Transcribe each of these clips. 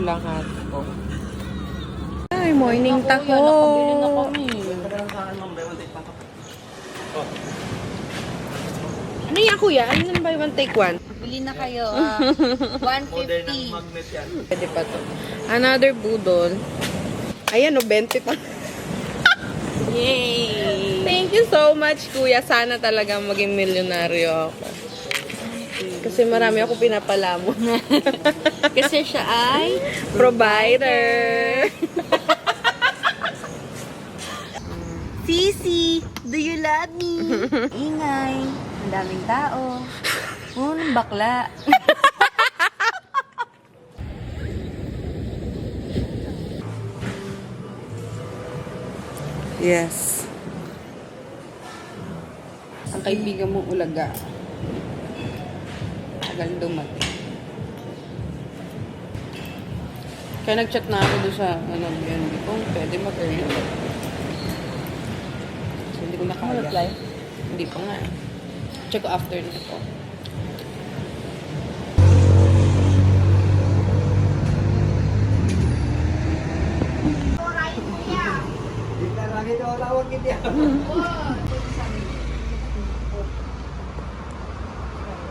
lahat ko. Ay, morning taco. Nakabili na kami. Ano yan, kuya? Ano yung buy one, take one? Bili na kayo. 150. Pwede pa to. Another budol. Ayan, 20 pa. Yay! Thank you so much, kuya. Sana talaga maging milyonaryo ako. Kasi marami ako pinapalamo. Kasi siya ay Provider. Sisi, do you love me? Ingay. Ang daming tao. Bakla. Yes. Ang kaibigan mong ulaga. Tagal dumating. Kaya nag-chat na ako doon sa BNB kung pwede mag-earn. So, hindi ko na kaya. Reply? Hindi pa nga. Check ko after nito.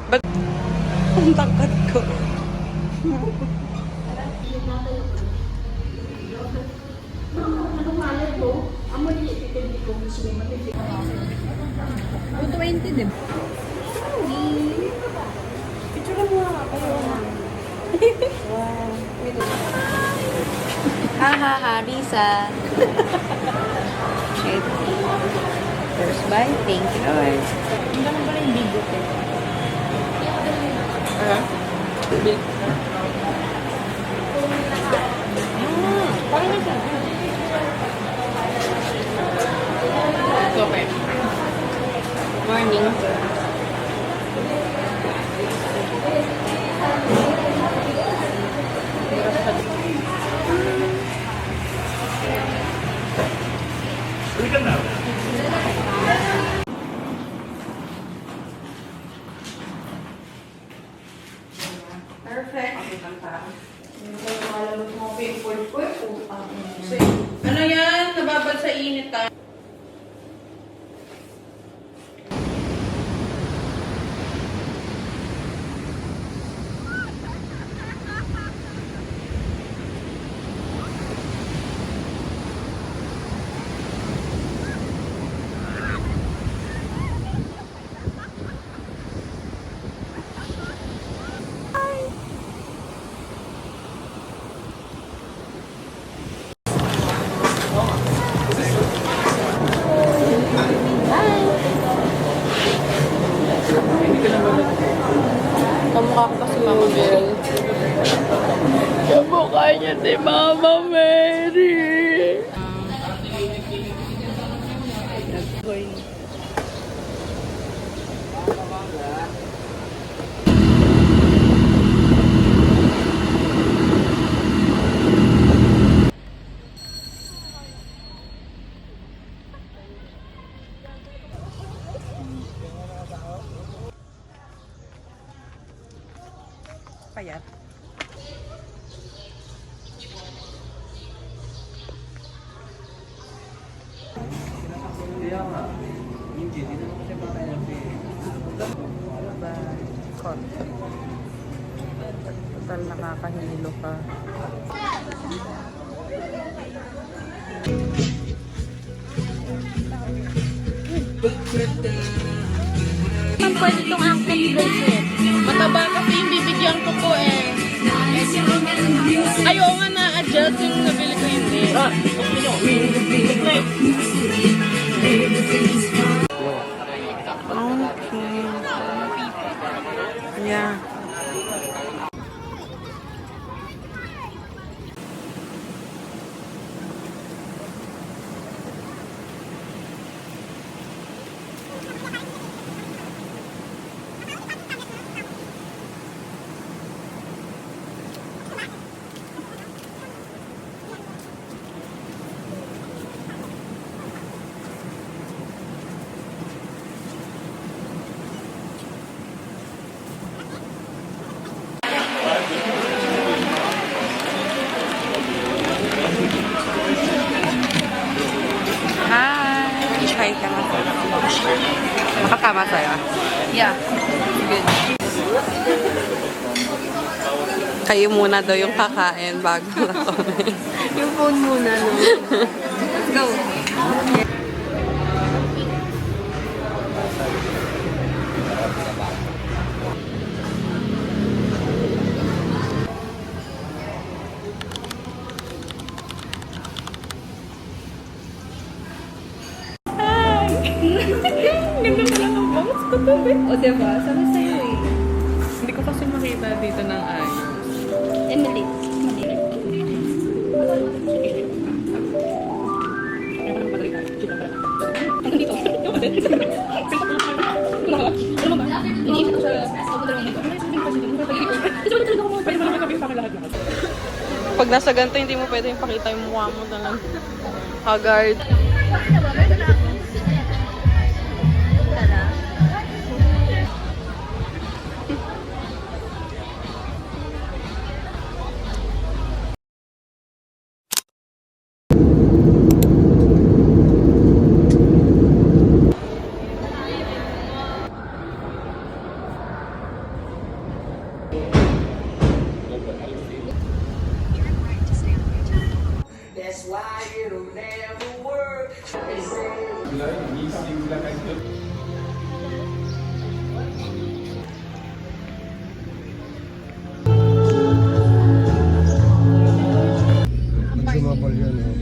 Ba't ang tangkad ko? Oh, 20 din. Picture mo nga kayo. Wow. Ha, Risa. Shit. First bite. Thank you, Lord. Ang ganun pala yung bigot eh. Big. Parang nasa. Okay. Morning. Perfect. Ano yan? Nababad sa init ah. Kamukha ko pa si Mama Bell. Kamukha niya si Mama Mary. Payat. Total nakakahilo ka. Ang pwede itong anklet bracelet. Mataba kasi yung bibigyan ko po eh. Ayaw nga na-adjust yung nabili ko hindi. Okay. Yeah. Kumain ka na. Nakatama sa'yo. Yeah. Good. Kayo muna daw yung kakain bago na kami. Yung phone muna, no? Let's go. Ganda pala ng bangs ko to, be. O, diba? Sabi sa'yo eh. Hindi ko kasi makita dito ng ayos. Emily. Pag nasa ganito, hindi mo pwede yung pakita yung mukha mo talaga. Haggard. Sumapal yan, oh.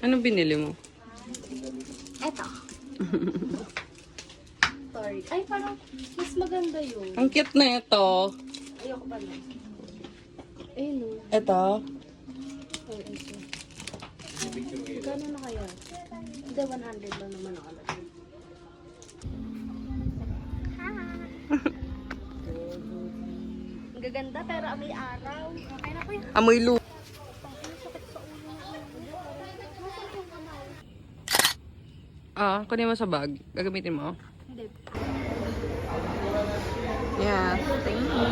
Ano binili mo? Eto. Sorry. Ay, parang mas maganda yun. Ang cute na ito. Ayoko pa na. Ayun o. Ito. Ay, ito. Gano'n na kaya? Hindi, 100 lang naman ang alam. Ang gaganda pero may araw. Okay na po yun. Amoy lu. Ah, kunin mo sa bag. Gagamitin mo. Hindi. Yeah. Thank you.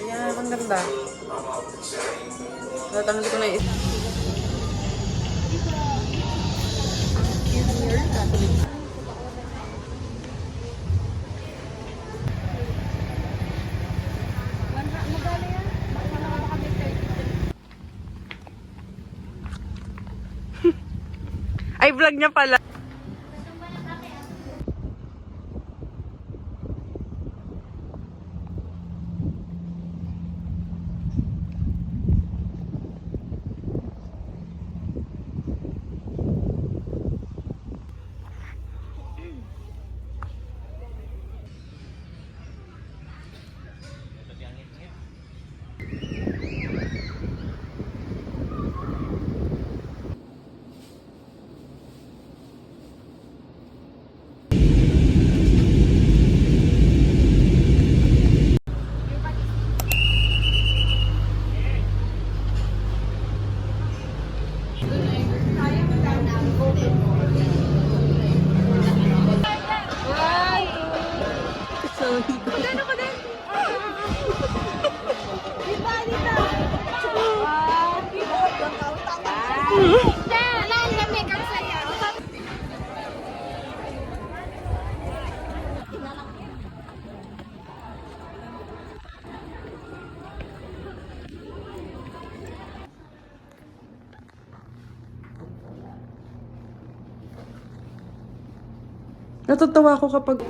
Ayan, ang ganda. Natanggal ko na yung isa. Magkano yan? Makakala ka kami 30. Ay, vlog niya pala. Natutuwa ako kapag